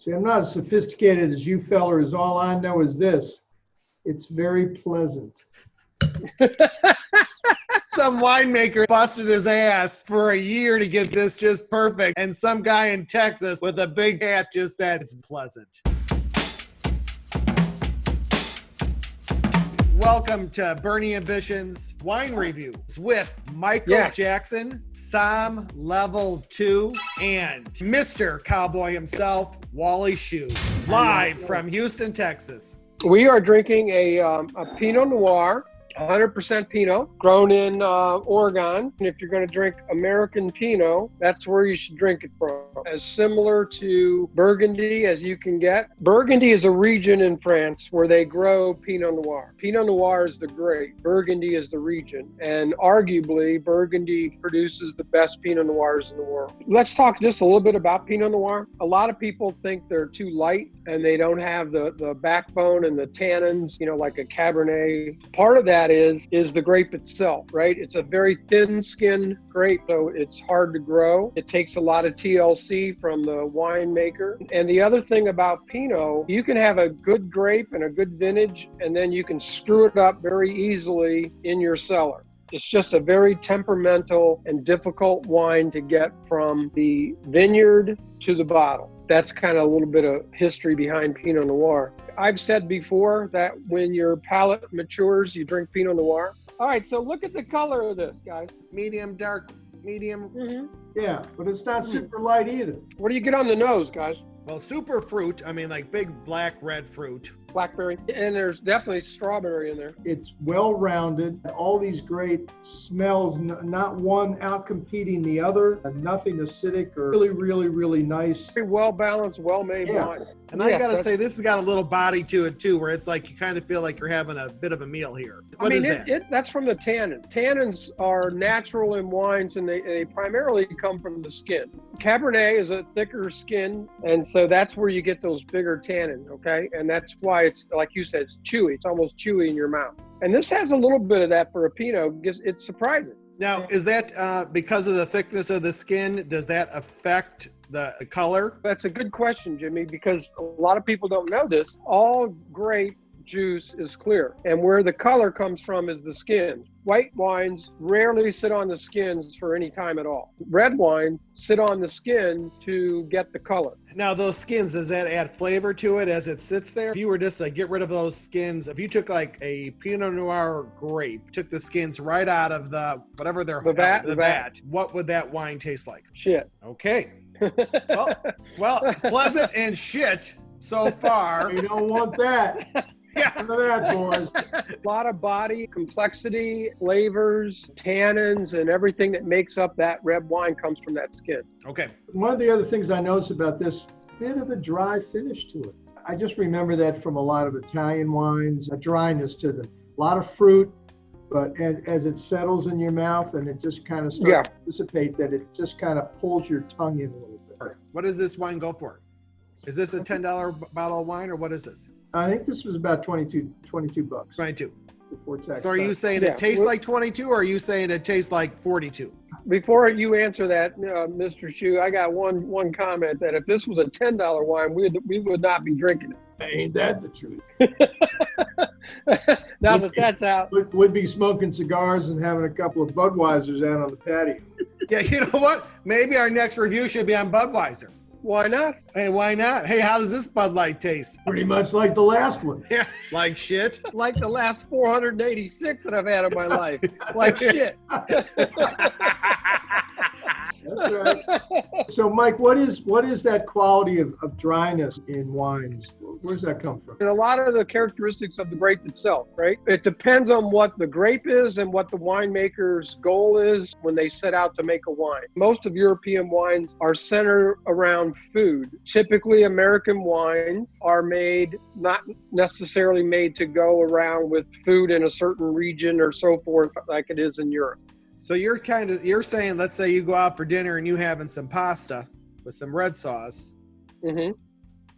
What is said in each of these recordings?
See, I'm not as sophisticated as you fellers. All I know is this. It's very pleasant. Some winemaker busted his ass for a year to get this just perfect. And some guy in Texas with a big hat just said it's pleasant. Welcome to Bernie Evesham's Wine Reviews with Michael Jackson, Som Level 2, and Mr. Cowboy himself, Wally Shoe, live from Houston, Texas. We are drinking a Pinot Noir, 100% Pinot, grown in Oregon. And if you're going to drink American Pinot, that's where you should drink it from. As similar to Burgundy as you can get. Burgundy is a region in France where they grow Pinot Noir. Pinot Noir is the grape. Burgundy is the region. And arguably, Burgundy produces the best Pinot Noirs in the world. Let's talk just a little bit about Pinot Noir. A lot of people think they're too light and they don't have the backbone and the tannins, you know, like a Cabernet. Part of that is the grape itself, right? It's a very thin-skinned grape, so it's hard to grow. It takes a lot of TLC from the winemaker. And the other thing about Pinot, you can have a good grape and a good vintage, and then you can screw it up very easily in your cellar. It's just a very temperamental and difficult wine to get from the vineyard to the bottle. That's kind of a little bit of history behind Pinot Noir. I've said before that when your palate matures, you drink Pinot Noir. All right, so look at the color of this, guys. Medium, dark, medium. Mm-hmm. Yeah, but it's not super light either. What do you get on the nose, guys? Well, super fruit. I mean, like big black, red fruit. Blackberry. And there's definitely strawberry in there. It's well-rounded. All these great smells, not one out-competing the other. Nothing acidic or really, really, really nice. Very well-balanced, well-made wine. And I got to say, this has got a little body to it, too, where it's like you kind of feel like you're having a bit of a meal here. What is that? That's from the tannin. Tannins are natural in wines, and they primarily come from the skin. Cabernet is a thicker skin, and so that's where you get those bigger tannins, okay? And that's why it's, like you said, it's chewy. It's almost chewy in your mouth. And this has a little bit of that for a Pinot. It's surprising. Now, is that because of the thickness of the skin, does that affect the color? That's a good question, Jimmy, because a lot of people don't know this. All grape juice is clear, and where the color comes from is the skin. White wines rarely sit on the skins for any time at all. Red wines sit on the skins to get the color. Now, those skins, does that add flavor to it as it sits there? If you were just to get rid of those skins, if you took like a Pinot Noir grape, took the skins right out of the, whatever they're, the vat, what would that wine taste like? Shit. Okay. well, pleasant and shit so far. You don't want that. Yeah. None of that, boys. A lot of body, complexity, flavors, tannins, and everything that makes up that red wine comes from that skin. Okay. One of the other things I noticed about this, bit of a dry finish to it. I just remember that from a lot of Italian wines, a dryness to them. A lot of fruit, but as it settles in your mouth and it just kind of starts to dissipate, that it just kind of pulls your tongue in a little bit. What does this wine go for? Is this a $10 bottle of wine, or what is this? I think this was about 22 bucks. 22. Before tax. So are you saying it tastes like 22, or are you saying it tastes like 42? Before you answer that, Mr. Shoe, I got one comment that if this was a $10 wine, we would not be drinking it. Ain't that the truth? Now that's out. Would be smoking cigars and having a couple of Budweisers out on the patio. Yeah, you know what? Maybe our next review should be on Budweiser. Why not? Hey, why not? Hey, how does this Bud Light taste? Pretty much like the last one. Yeah, like shit. Like the last 486 that I've had in my life. Like shit. That's right. So, Mike, what is that quality of dryness in wines? Where's that come from? And a lot of the characteristics of the grape itself, right? It depends on what the grape is and what the winemaker's goal is when they set out to make a wine. Most of European wines are centered around food. Typically, American wines are not necessarily made to go around with food in a certain region or so forth like it is in Europe. So you're saying, let's say you go out for dinner and you having some pasta with some red sauce, mm-hmm.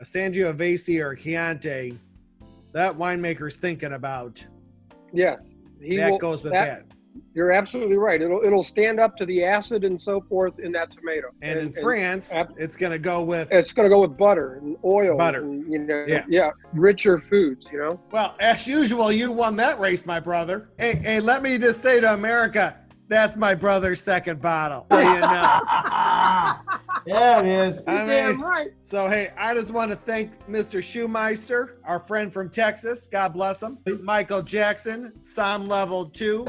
a Sangiovese or a Chianti, that winemaker's thinking about. Yes. Goes with that. You're absolutely right. It'll stand up to the acid and so forth in that tomato. And in France, it's going to go with butter and oil. Butter. And, richer foods, Well, as usual, you won that race, my brother. Hey, let me just say to America, that's my brother's second bottle. So you know. Yeah, it is. Damn right. So, hey, I just want to thank Mr. Shoemeister, our friend from Texas. God bless him. Michael Jackson, Som Level 2.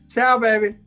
Ciao, baby.